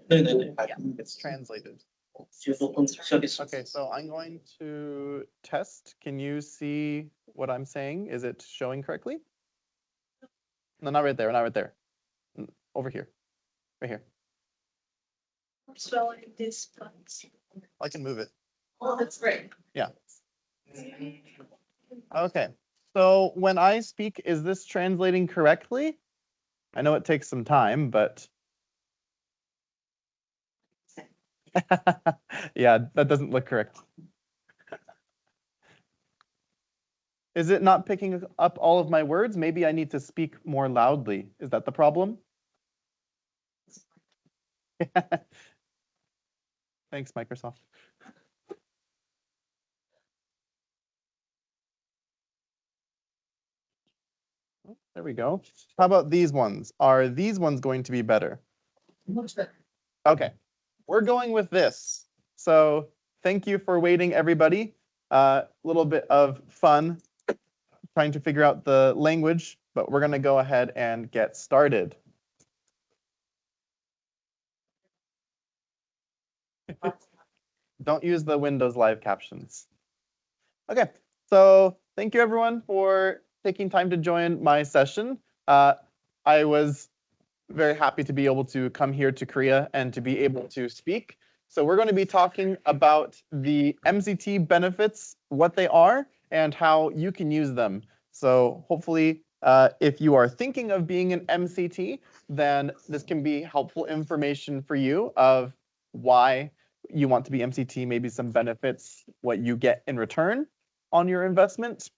네네네. It's translated. 녹음 시작했습니다. Okay, so I'm going to test. Can you see what I'm saying? Is it showing correctly? No, not right there, not right there. Over here, right here. Spelling this, but I can move it. oh, that's great. Yeah. Okay, so when I speak, is this translating correctly? I know it takes some time, but yeah, that doesn't look correct. Is it not picking up all of my words? Maybe I need to speak more loudly. Is that the problem? Thanks, Microsoft. There we go. How about these ones? Are these ones going to be better? Much better. Okay, we're going with this. So thank you for waiting, everybody. A little bit of fun trying to figure out the language, but we're going to go ahead and get started. Don't use the Windows live captions. Okay, so thank you everyone for taking time to join my session. I was very happy to be able to come here to Korea and to be able to speak. So we're going to be talking about the MCT benefits, what they are, and how you can use them. So hopefully, if you are thinking of being an MCT, then this can be helpful information for you of why you want to be MCT, maybe some benefits, what you get in return on your investment.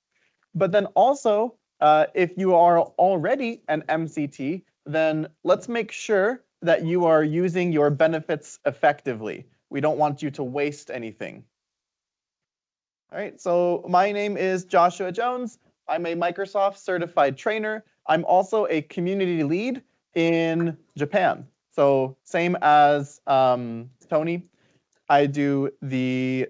But then also, if you are already an MCT, then let's make sure that you are using your benefits effectively. We don't want you to waste anything. All right, so my name is Joshua Jones. I'm a Microsoft certified trainer. I'm also a community lead in Japan. So same as Tony, I do the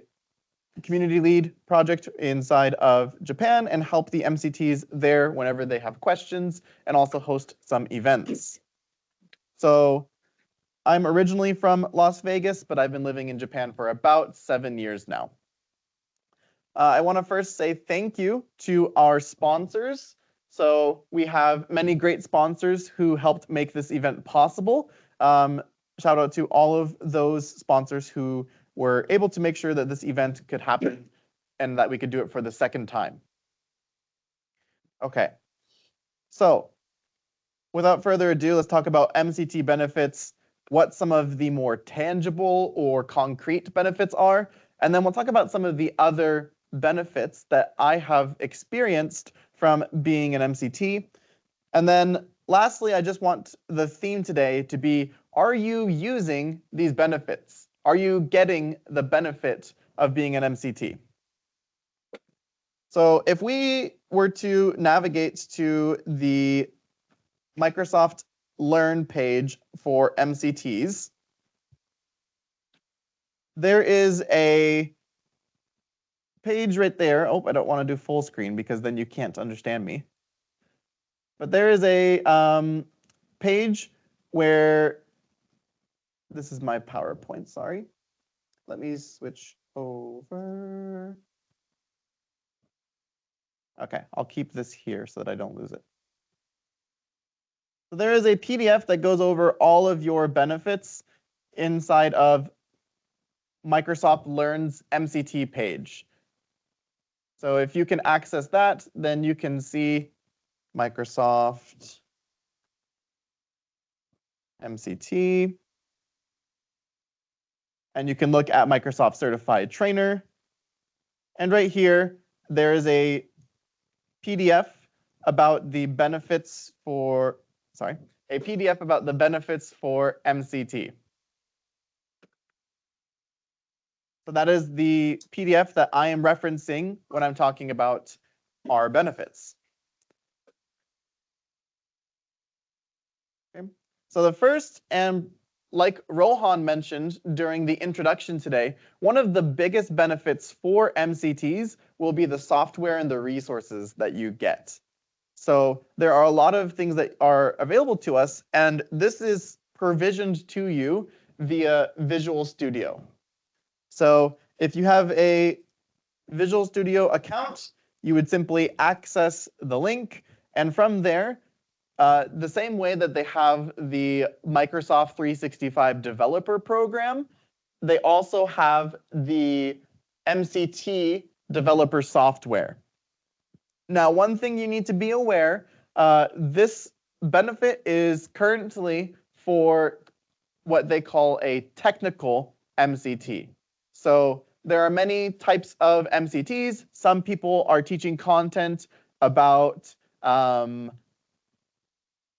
community lead project inside of Japan and help the MCTs there whenever they have questions and also host some events. So I'm originally from Las Vegas, but I've been living in Japan for about 7 years now. I want to first say thank you to our sponsors. So we have many great sponsors who helped make this event possible. Shout out to all of those sponsors who were able to make sure that this event could happen and that we could do it for the second time. Okay, so without further ado, let's talk about MCT benefits, what some of the more tangible or concrete benefits are, and then we'll talk about some of the other benefits that I have experienced from being an MCT. And then lastly, I just want the theme today to be, are you using these benefits? Are you getting the benefit of being an MCT? So if we were to navigate to the Microsoft Learn page for MCTs, there is a page right there. Oh, I don't want to do full screen because then you can't understand me. But there is a page where, this is my PowerPoint, sorry. Let me switch over. Okay, I'll keep this here so that I don't lose it. So there is a PDF that goes over all of your benefits inside of Microsoft Learn's MCT page. So if you can access that, then you can see Microsoft MCT. And you can look at Microsoft Certified Trainer. And right here, there is a PDF about the benefits for, a PDF about the benefits for MCT. So that is the PDF that I am referencing when I'm talking about our benefits. Okay. So the first and like Rohan mentioned during the introduction today, one of the biggest benefits for MCTs will be the software and the resources that you get. So there are a lot of things that are available to us, and this is provisioned to you via Visual Studio. So if you have a Visual Studio account, you would simply access the link, and from there, the same way that they have the Microsoft 365 developer program, they also have the MCT developer software. Now, one thing you need to be aware, this benefit is currently for what they call a technical MCT. So there are many types of MCTs. Some people are teaching content about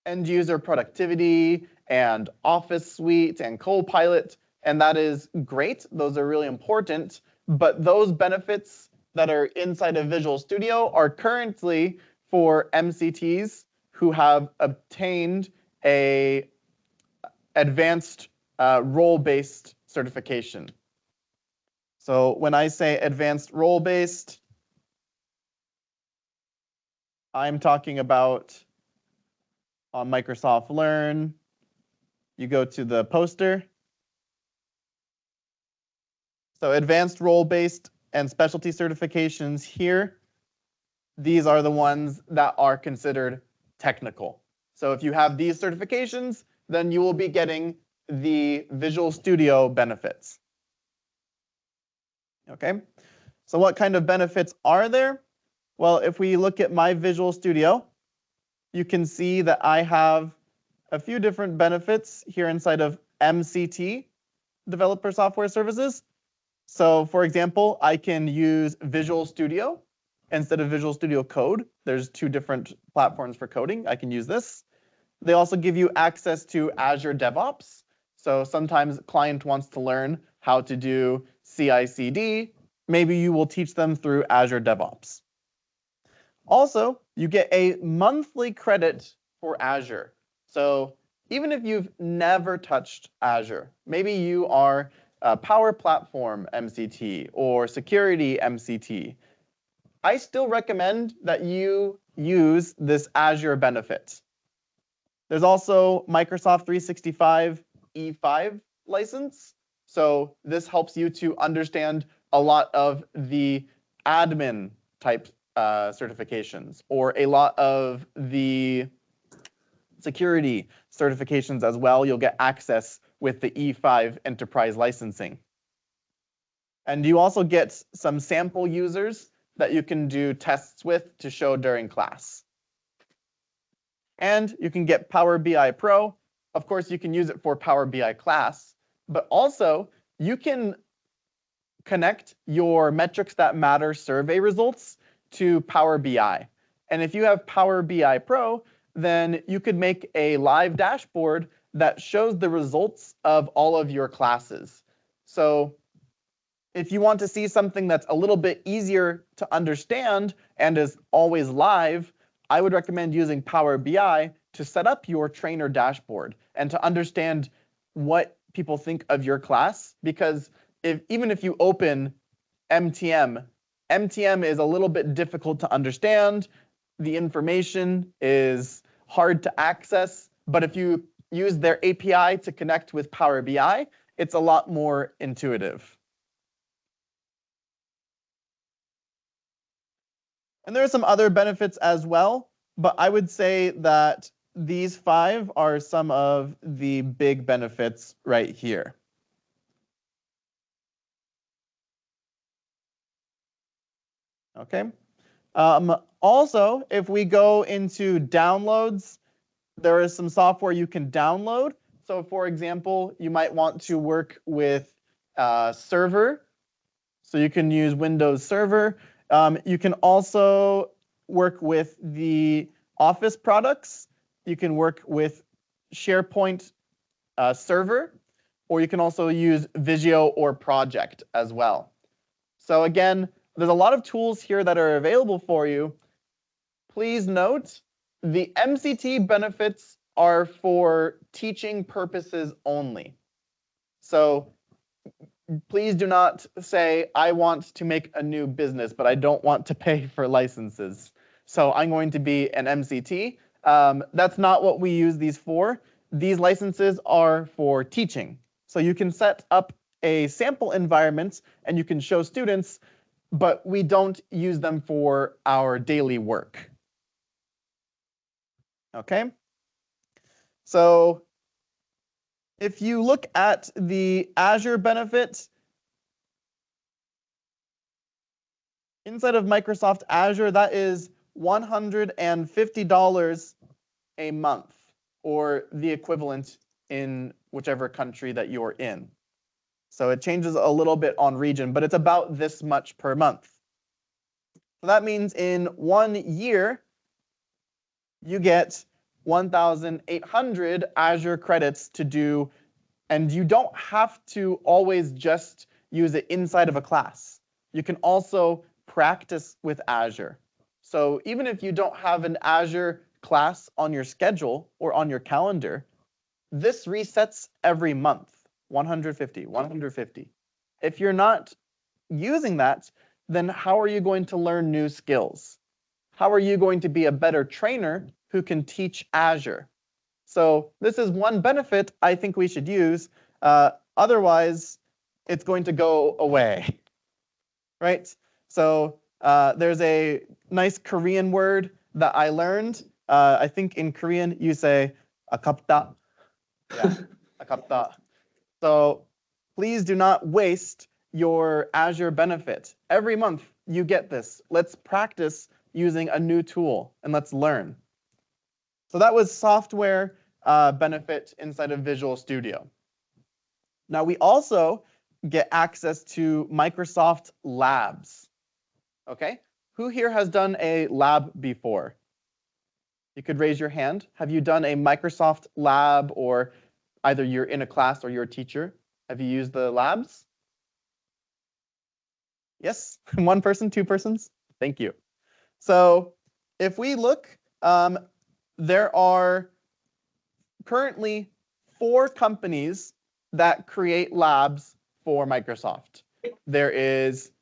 end user productivity and Office Suite and Copilot, and that is great. Those are really important, but those benefits that are inside of Visual Studio are currently for MCTs who have obtained a advanced role-based certification. So when I say advanced role-based, I'm talking about on Microsoft Learn, you go to the poster. So advanced role-based and specialty certifications here, these are the ones that are considered technical. So if you have these certifications, then you will be getting the Visual Studio benefits. Okay, so what kind of benefits are there? Well, if we look at my Visual Studio, you can see that I have a few different benefits here inside of MCT, Developer Software Services. So for example, I can use Visual Studio instead of Visual Studio Code. There's two different platforms for coding. I can use this. They also give you access to Azure DevOps. So sometimes a client wants to learn how to do CI/CD. Maybe you will teach them through Azure DevOps. Also, you get a monthly credit for Azure. So even if you've never touched Azure, maybe you are a Power Platform MCT or Security MCT, I still recommend that you use this Azure benefit. There's also Microsoft 365 E5 license. So this helps you to understand a lot of the admin type certifications or a lot of the security certifications as well. You'll get access with the E5 enterprise licensing. And you also get some sample users that you can do tests with to show during class. And you can get Power BI Pro. Of course, you can use it for Power BI class, but also you can connect your metrics that matter survey results to Power BI. And if you have Power BI Pro, then you could make a live dashboard that shows the results of all of your classes. So if you want to see something that's a little bit easier to understand and is always live, I would recommend using Power BI to set up your trainer dashboard and to understand what people think of your class. Because even if you open MTM is a little bit difficult to understand. The information is hard to access, but if you use their API to connect with Power BI, it's a lot more intuitive. And there are some other benefits as well, but I would say that these 5 are some of the big benefits right here. Okay. Also, if we go into downloads, there is some software you can download. So for example, you might want to work with Server. So you can use Windows Server. You can also work with the Office products. You can work with SharePoint Server, or you can also use Visio or Project as well. So again, there's a lot of tools here that are available for you. Please note, the MCT benefits are for teaching purposes only. So please do not say, I want to make a new business, but I don't want to pay for licenses. So I'm going to be an MCT. That's not what we use these for. These licenses are for teaching. So you can set up a sample environment and you can show students, but we don't use them for our daily work. Okay? So if you look at the Azure benefit, inside of Microsoft Azure, that is $150 a month, or the equivalent in whichever country that you're in. So it changes a little bit on region, but it's about this much per month. So that means in 1 year, you get 1,800 Azure credits to do, and you don't have to always just use it inside of a class. You can also practice with Azure. So even if you don't have an Azure class on your schedule or on your calendar, this resets every month, 150, 150. If you're not using that, then how are you going to learn new skills? How are you going to be a better trainer who can teach Azure? So this is one benefit I think we should use. Otherwise, it's going to go away, right? So there's a nice Korean word that I learned. I think in Korean you say 아깝다. Yeah, 아깝다. So please do not waste your Azure benefit. Every month you get this. Let's practice using a new tool and let's learn. So that was software benefit inside of Visual Studio. Now we also get access to Microsoft Labs. Okay, who here has done a lab before? You could raise your hand. Have you done a Microsoft lab, or either you're in a class or you're a teacher? Have you used the labs? Yes, one person, two persons? Thank you. So if we look, there are currently 4 companies that create labs for Microsoft. There is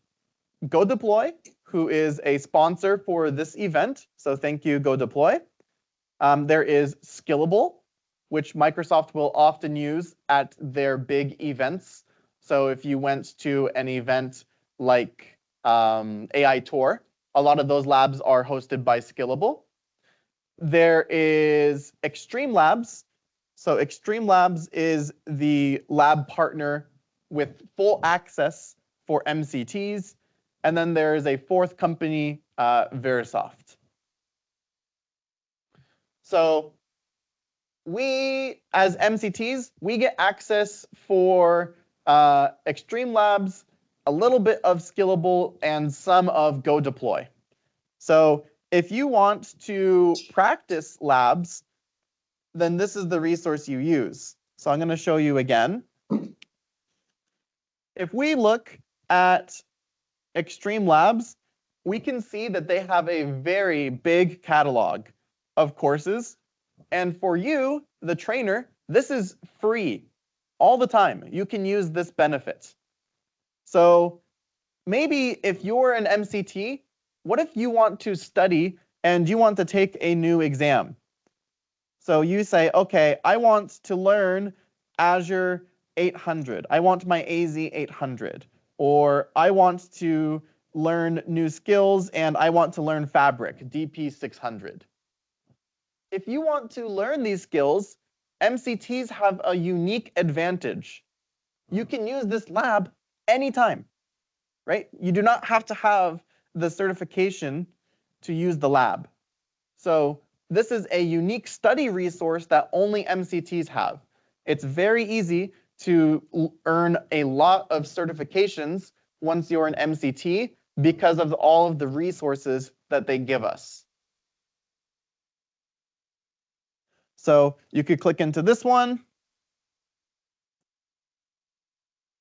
GoDeploy, who is a sponsor for this event. So thank you, GoDeploy. There is Skillable, which Microsoft will often use at their big events. So if you went to an event like AI Tour, a lot of those labs are hosted by Skillable. There is Extreme Labs. So Extreme Labs is the lab partner with full access for MCTs. And then there is a 4th company, Verisoft. So we, as MCTs, we get access for Extreme Labs, a little bit of Skillable, and some of GoDeploy. So if you want to practice labs, then this is the resource you use. So I'm going to show you again. If we look at Extreme Labs, we can see that they have a very big catalog of courses. And for you, the trainer, this is free all the time. You can use this benefit. So maybe if you're an MCT, what if you want to study and you want to take a new exam? So you say, okay, I want to learn Azure 800. I want my AZ 800. Or I want to learn new skills and I want to learn Fabric, DP 600. If you want to learn these skills, MCTs have a unique advantage. You can use this lab anytime, right? You do not have to have the certification to use the lab. So this is a unique study resource that only MCTs have. It's very easy to earn a lot of certifications once you're an MCT because of all of the resources that they give us. So you could click into this one,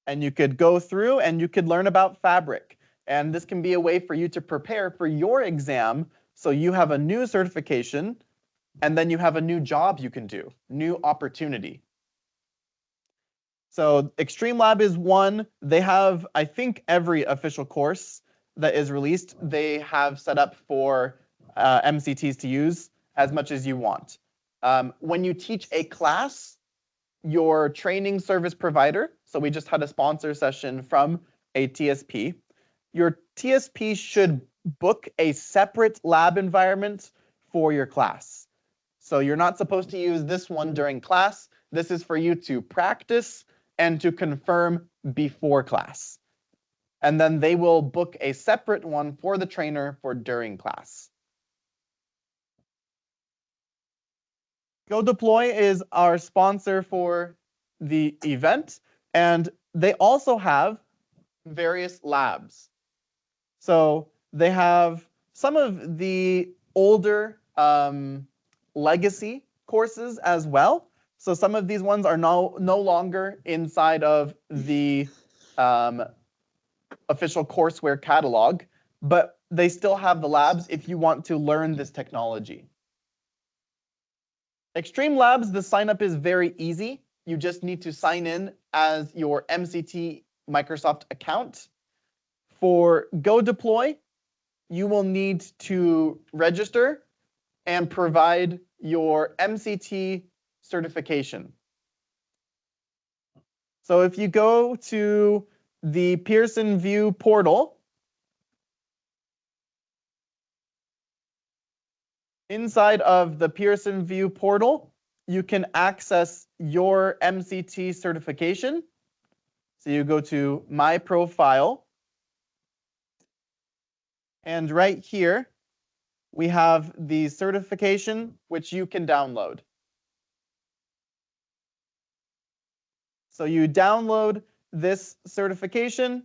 and you could go through and you could learn about Fabric. And this can be a way for you to prepare for your exam, so you have a new certification, and then you have a new job you can do, new opportunity. So Extreme Lab is one. They have, I think, every official course that is released, they have set up for MCTs to use as much as you want. When you teach a class, your training service provider, so we just had a sponsor session from a TSP, your TSP should book a separate lab environment for your class. So you're not supposed to use this one during class. This is for you to practice and to confirm before class. And then they will book a separate one for the trainer for during class. GoDeploy is our sponsor for the event, and they also have various labs. So they have some of the older legacy courses as well. So some of these ones are no longer inside of the official courseware catalog, but they still have the labs if you want to learn this technology. Extreme Labs, the sign up is very easy. You just need to sign in as your MCT Microsoft account. For GoDeploy, you will need to register and provide your MCT certification. So if you go to the Pearson VUE portal, inside of the Pearson VUE portal, you can access your MCT certification. So you go to My Profile, and right here, we have the certification, which you can download. So you download this certification.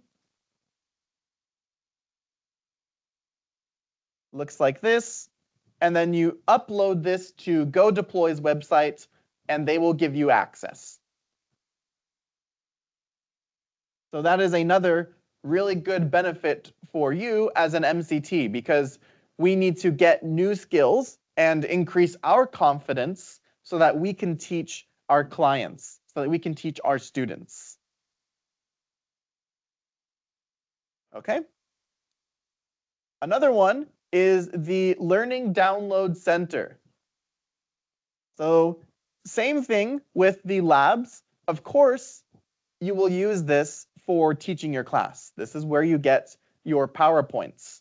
Looks like this. And then you upload this to GoDeploy's website, and they will give you access. So that is another really good benefit for you as an MCT, because we need to get new skills and increase our confidence so that we can teach our clients, so that we can teach our students. Okay? Another one is the Learning Download Center. So same thing with the labs. Of course, you will use this for teaching your class. This is where you get your PowerPoints.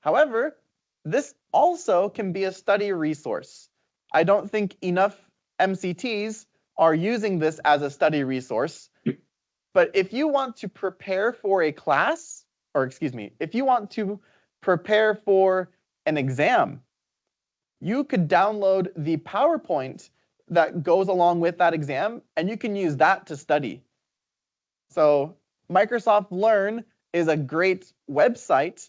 However, this also can be a study resource. I don't think enough MCTs are using this as a study resource. But if you want to prepare for a class, or excuse me, if you want to prepare for an exam, you could download the PowerPoint that goes along with that exam, and you can use that to study. So Microsoft Learn is a great website.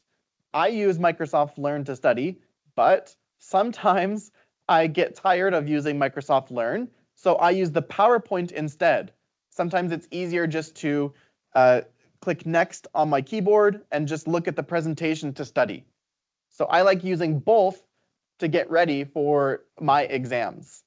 I use Microsoft Learn to study, but sometimes I get tired of using Microsoft Learn, so I use the PowerPoint instead. Sometimes it's easier just to click next on my keyboard and just look at the presentation to study. So I like using both to get ready for my exams.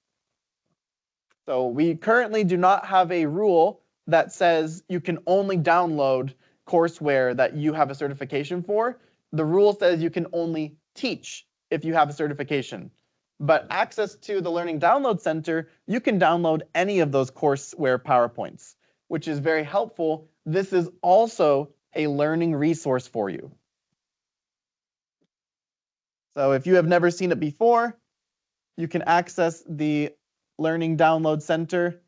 So we currently do not have a rule that says you can only download courseware that you have a certification for. The rule says you can only teach if you have a certification. But access to the Learning Download Center, you can download any of those courseware PowerPoints, which is very helpful. This is also a learning resource for you. So if you have never seen it before, you can access the Learning Download Center,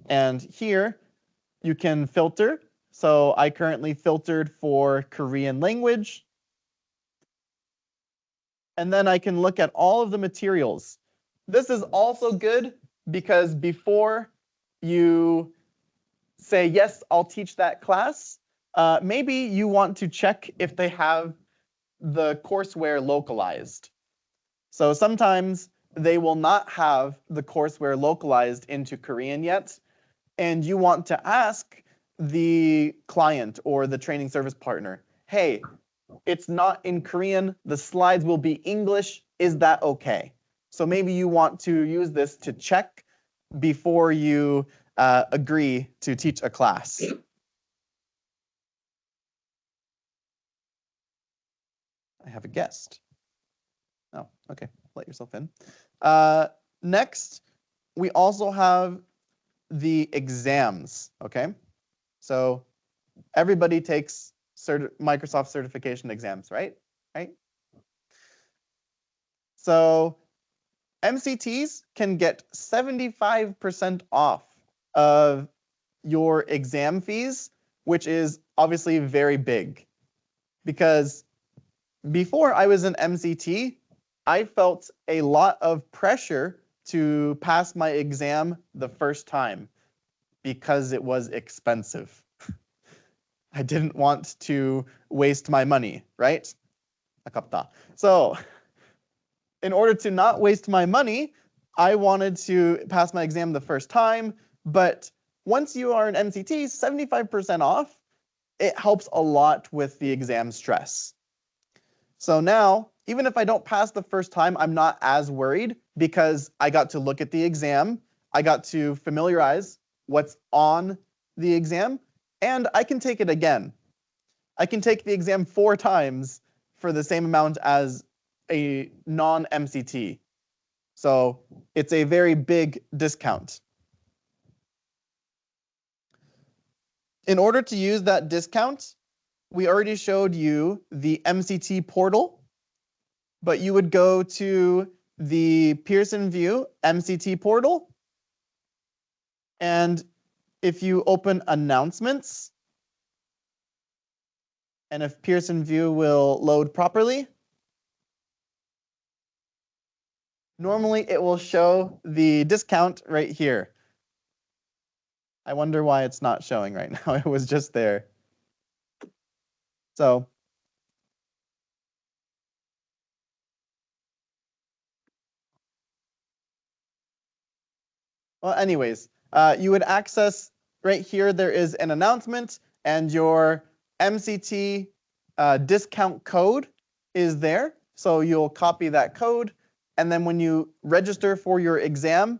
and here you can filter. So I currently filtered for Korean language. And then I can look at all of the materials. This is also good because before you say, yes, I'll teach that class, maybe you want to check if they have the courseware localized. So sometimes they will not have the courseware localized into Korean yet, and you want to ask the client or the training service partner, hey, it's not in Korean, the slides will be English, is that okay? So maybe you want to use this to check before you agree to teach a class? I have a guest. Oh, okay, let yourself in. Next, we also have the exams, okay? So everybody takes Microsoft certification exams, right? So MCTs can get 75% off of your exam fees, which is obviously very big. Because before I was an MCT, I felt a lot of pressure to pass my exam the first time because it was expensive. I didn't want to waste my money, right? So in order to not waste my money, I wanted to pass my exam the first time, but once you are an MCT, 75% off, it helps a lot with the exam stress. So now, even if I don't pass the first time, I'm not as worried because I got to look at the exam, I got to familiarize what's on the exam, and I can take it again. I can take the exam 4 times for the same amount as a non-MCT. So it's a very big discount. In order to use that discount, we already showed you the MCT portal, but you would go to the Pearson VUE MCT portal, and if you open announcements, and if Pearson VUE will load properly, normally it will show the discount right here. I wonder why it's not showing right now. It was just there. So well, anyways, you would access right here. There is an announcement, and your MCT discount code is there. So you'll copy that code, and then when you register for your exam,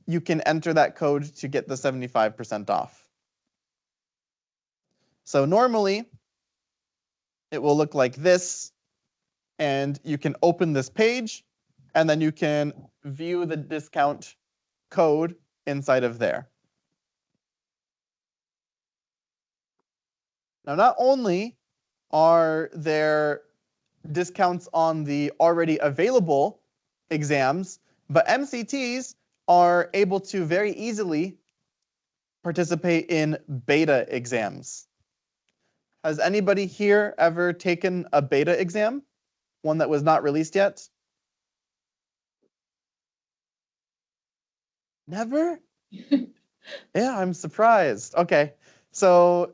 you can enter that code to get the 75% off. So normally, it will look like this, and you can open this page, and then you can view the discount code inside of there. Now, not only are there discounts on the already available exams, but MCTs are able to very easily participate in beta exams. Has anybody here ever taken a beta exam? One that was not released yet? Never? Yeah, I'm surprised. Okay, so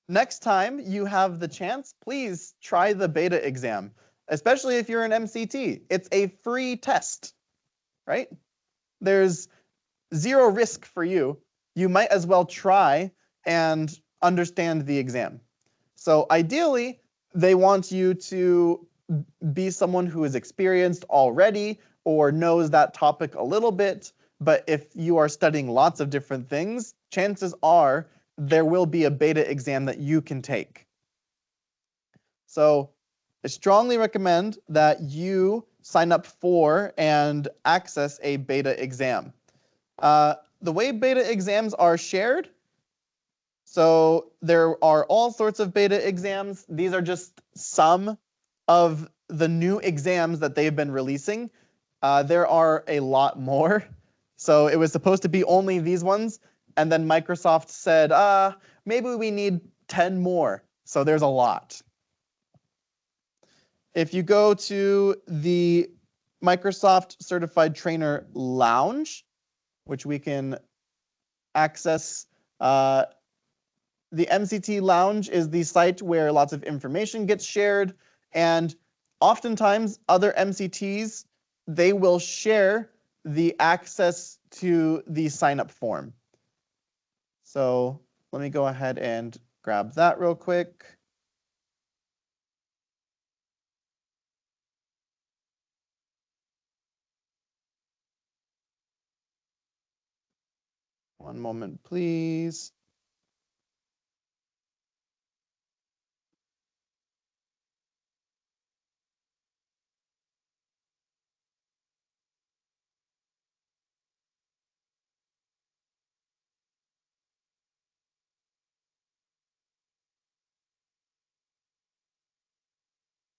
next time you have the chance, please try the beta exam, especially if you're an MCT. It's a free test, right? There's 0 risk for you. You might as well try and understand the exam. So ideally, they want you to be someone who is experienced already or knows that topic a little bit. But if you are studying lots of different things, chances are there will be a beta exam that you can take. So I strongly recommend that you sign up for and access a beta exam. The way beta exams are shared, so there are all sorts of beta exams. These are just some of the new exams that they've been releasing. There are a lot more. So it was supposed to be only these ones, and then Microsoft said, maybe we need 10 more. So there's a lot. If you go to the Microsoft Certified Trainer Lounge, which we can access, the MCT Lounge is the site where lots of information gets shared, and oftentimes other MCTs, they will share the access to the sign-up form. So let me go ahead and grab that real quick. One moment, please.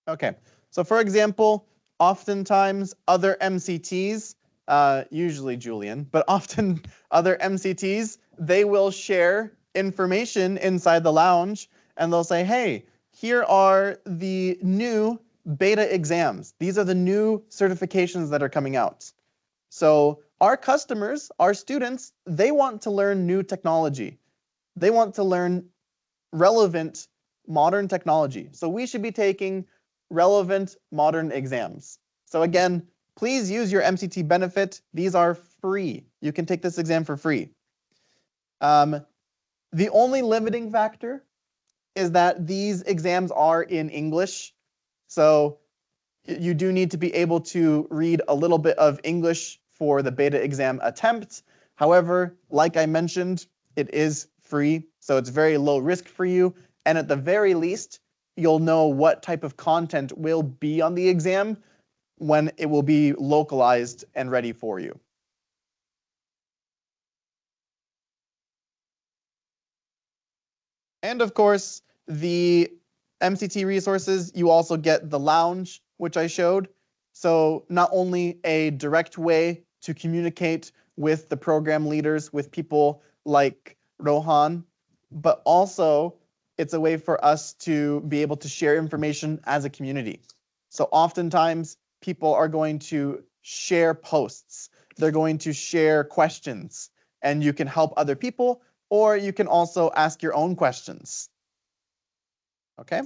Okay, so for example, oftentimes other MCTs, usually Julian, but often other MCTs, they will share information inside the lounge and they'll say, hey, here are the new beta exams. These are the new certifications that are coming out. So our customers, our students, they want to learn new technology. They want to learn relevant modern technology. So we should be taking relevant modern exams. So again, please use your MCT benefit. These are free. You can take this exam for free. The only limiting factor is that these exams are in English. So you do need to be able to read a little bit of English for the beta exam attempt. However, like I mentioned, it is free, so it's very low risk for you. And at the very least, you'll know what type of content will be on the exam when it will be localized and ready for you. And of course, the MCT resources, you also get the lounge, which I showed. So not only a direct way to communicate with the program leaders, with people like Rohan, but also it's a way for us to be able to share information as a community. So oftentimes people are going to share posts, they're going to share questions, and you can help other people, or you can also ask your own questions. Okay?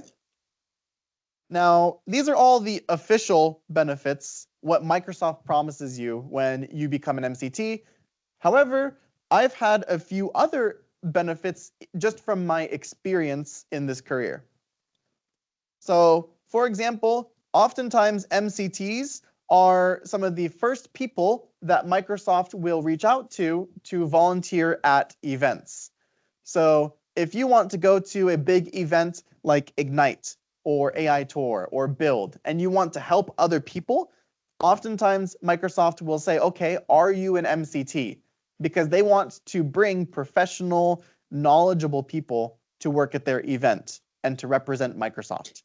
Now, these are all the official benefits, what Microsoft promises you when you become an MCT. However, I've had a few other benefits just from my experience in this career. So, for example, oftentimes MCTs are some of the first people that Microsoft will reach out to volunteer at events. So, if you want to go to a big event like Ignite or AI Tour or Build, and you want to help other people, oftentimes Microsoft will say, okay, are you an MCT? Because they want to bring professional, knowledgeable people to work at their event and to represent Microsoft.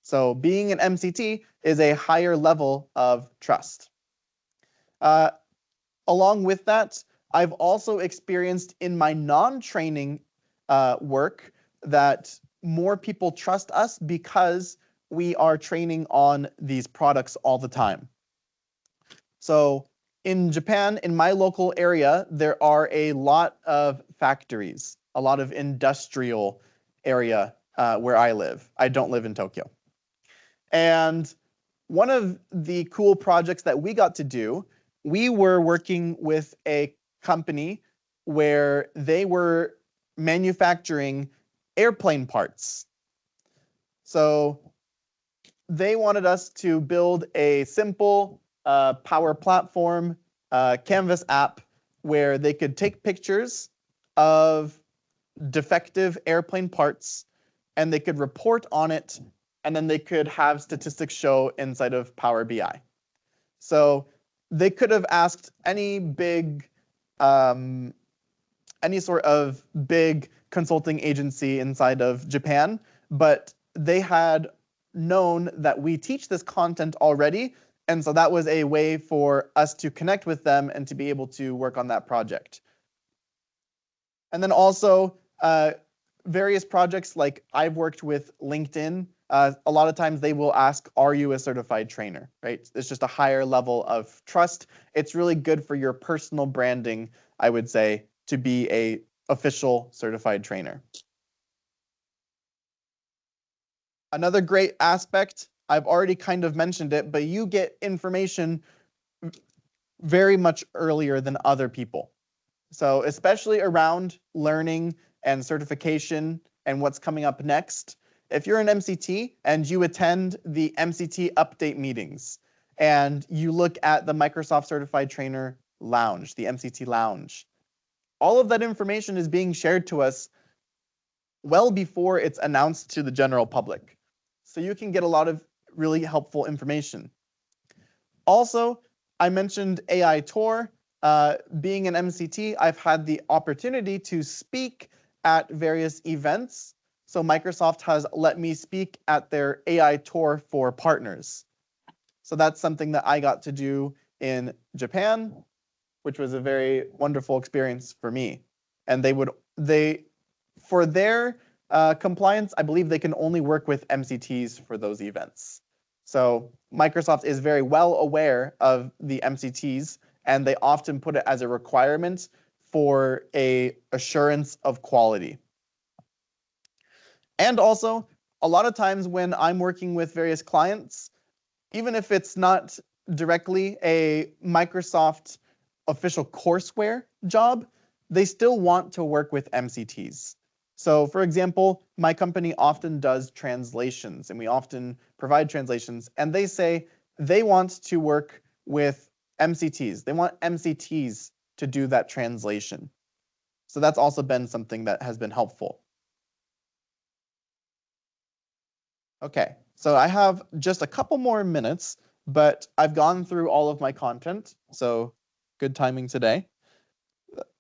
So being an MCT is a higher level of trust. Along with that, I've also experienced in my non-training work that more people trust us because we are training on these products all the time. So in Japan, in my local area, there are a lot of factories, a lot of industrial area where I live. I don't live in Tokyo. And one of the cool projects that we got to do, we were working with a company where they were manufacturing airplane parts. So they wanted us to build a simple Power Platform Canvas app where they could take pictures of defective airplane parts and they could report on it, and then they could have statistics show inside of Power BI. So they could have asked any sort of big consulting agency inside of Japan, but they had known that we teach this content already, and so that was a way for us to connect with them and to be able to work on that project. And then also various projects, like I've worked with LinkedIn. A lot of times they will ask, are you a certified trainer, right? It's just a higher level of trust. It's really good for your personal branding, I would say, to be a official certified trainer. Another great aspect, I've already kind of mentioned it, but you get information very much earlier than other people. So especially around learning and certification and what's coming up next, if you're an MCT and you attend the MCT update meetings and you look at the Microsoft Certified Trainer Lounge, the MCT Lounge, all of that information is being shared to us well before it's announced to the general public. So you can get a lot of really helpful information. Also, I mentioned AI Tour. Being an MCT, I've had the opportunity to speak at various events. So Microsoft has let me speak at their AI Tour for partners. So that's something that I got to do in Japan, which was a very wonderful experience for me. And for their compliance, I believe they can only work with MCTs for those events. So Microsoft is very well aware of the MCTs, and they often put it as a requirement for a assurance of quality. And also, a lot of times when I'm working with various clients, even if it's not directly a Microsoft official courseware job, they still want to work with MCTs. So for example, my company often does translations, and we often provide translations, and they say they want to work with MCTs. They want MCTs to do that translation. So that's also been something that has been helpful. Okay, so I have just a couple more minutes, but I've gone through all of my content, so good timing today.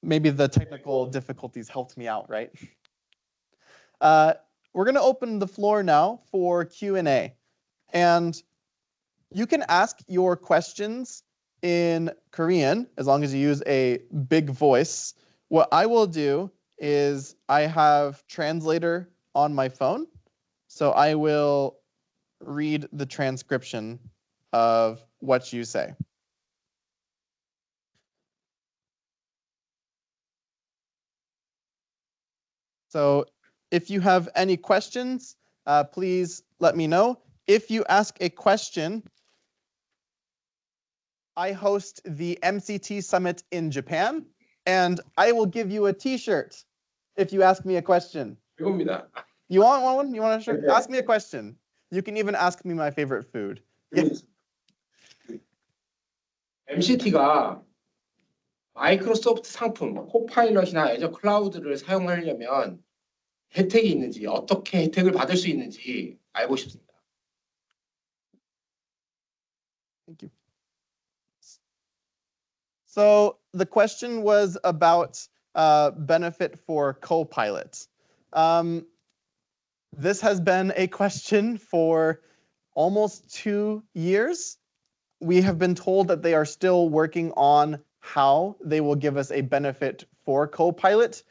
Maybe the technical difficulties helped me out, right? We're going to open the floor now for Q&A. And you can ask your questions in Korean, as long as you use a big voice. What I will do is I have translator on my phone, so I will read the transcription of what you say. So if you have any questions, please let me know. If you ask a question, I host the MCT Summit in Japan, and I will give you a t-shirt if you ask me a question. 이겁니다. You want one? You want a shirt? Ask me a question. You can even ask me my favorite food. Yes. MCT가 마이크로소프트 상품, 코파일럿이나 애저 클라우드를 사용하려면 혜택이 있는지, 어떻게 혜택을 받을 수 있는지 알고 싶습니다. Thank you. So the question was about benefit for Copilot. This has been a question for almost 2 years. We have been told that they are still working on how they will give us a benefit for Copilot.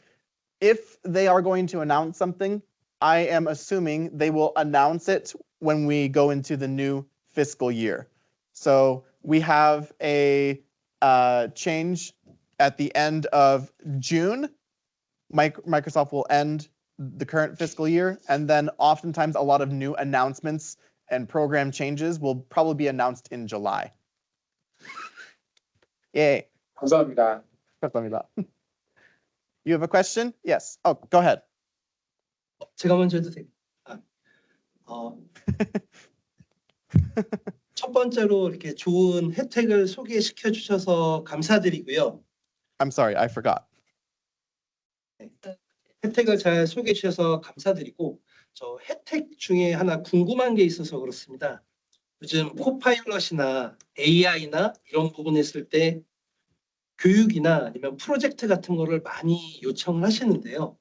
If they are going to announce something, I am assuming they will announce it when we go into the new fiscal year. So we have a change at the end of June. Microsoft will end the current fiscal year, and then oftentimes a lot of new announcements and program changes will probably be announced in July. Yay. 감사합니다. 감사합니다. You have a question? Yes. Oh, go ahead. 제가 먼저 해도 돼요. 첫 번째로 이렇게 좋은 혜택을 소개시켜 주셔서 감사드리고요. I'm sorry, I forgot. 혜택을 잘 소개해 주셔서 감사드리고, 저 혜택 중에 하나 궁금한 게 있어서 그렇습니다. 요즘 코파일럿이나 AI나 이런 부분에 있을 때 교육이나 아니면 프로젝트 같은 거를 많이 요청을 하시는데요.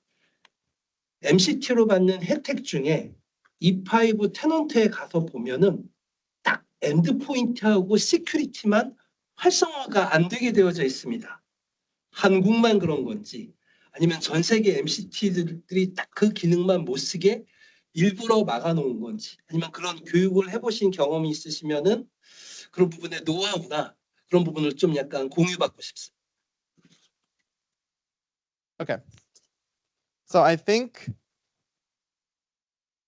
MCT로 받는 혜택 중에 E5 테넌트에 가서 보면은 딱 엔드포인트하고 시큐리티만 활성화가 안 되게 되어져 있습니다. 한국만 그런 건지, 아니면 전 세계 MCT들이 딱 그 기능만 못 쓰게 일부러 막아놓은 건지, 아니면 그런 교육을 해보신 경험이 있으시면은 그런 부분의 노하우나 그런 부분을 좀 약간 공유받고 싶습니다. Okay. So I think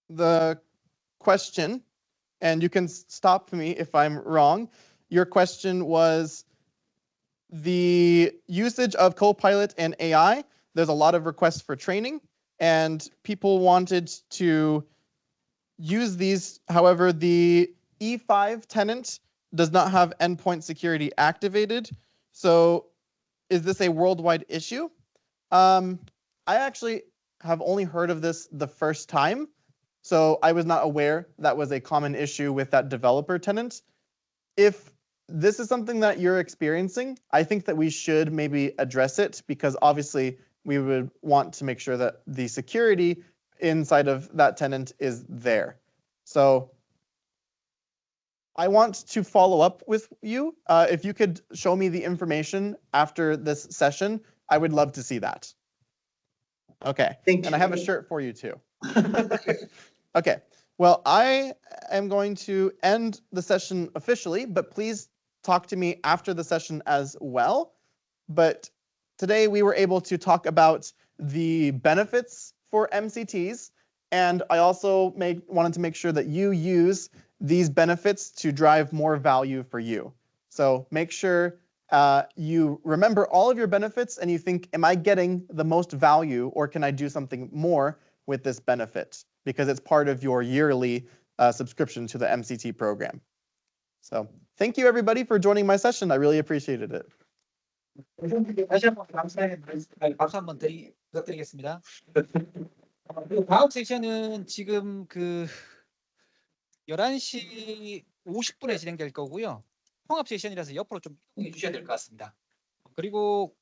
the question, and you can stop me if I'm wrong, your question was the usage of Copilot and AI. There's a lot of requests for training, and people wanted to use these. However, the E5 tenant does not have endpoint security activated. So is this a worldwide issue? I actually have only heard of this the first time, so I was not aware that was a common issue with that developer tenant. If this is something that you're experiencing, I think that we should maybe address it, because obviously we would want to make sure that the security inside of that tenant is there. So I want to follow up with you. If you could show me the information after this session, I would love to see that. Okay, Thank and I have a you. shirt for you too. Okay, well, I am going to end the session officially, but please talk to me after the session as well. But today we were able to talk about the benefits for MCTs, and I also wanted to make sure that you use these benefits to drive more value for you. So make sure you remember all of your benefits and you think, am I getting the most value, or can I do something more with this benefit? Because it's part of your yearly subscription to the MCT program. So thank you everybody for joining my session. I really appreciated it. 다시 한번 박수 한번 부탁드리겠습니다. 그리고 다음 세션은 지금 그 11시 50분에 진행될 거고요. 통합 세션이라서 옆으로 좀 이동해 주셔야 될 것 같습니다. 그리고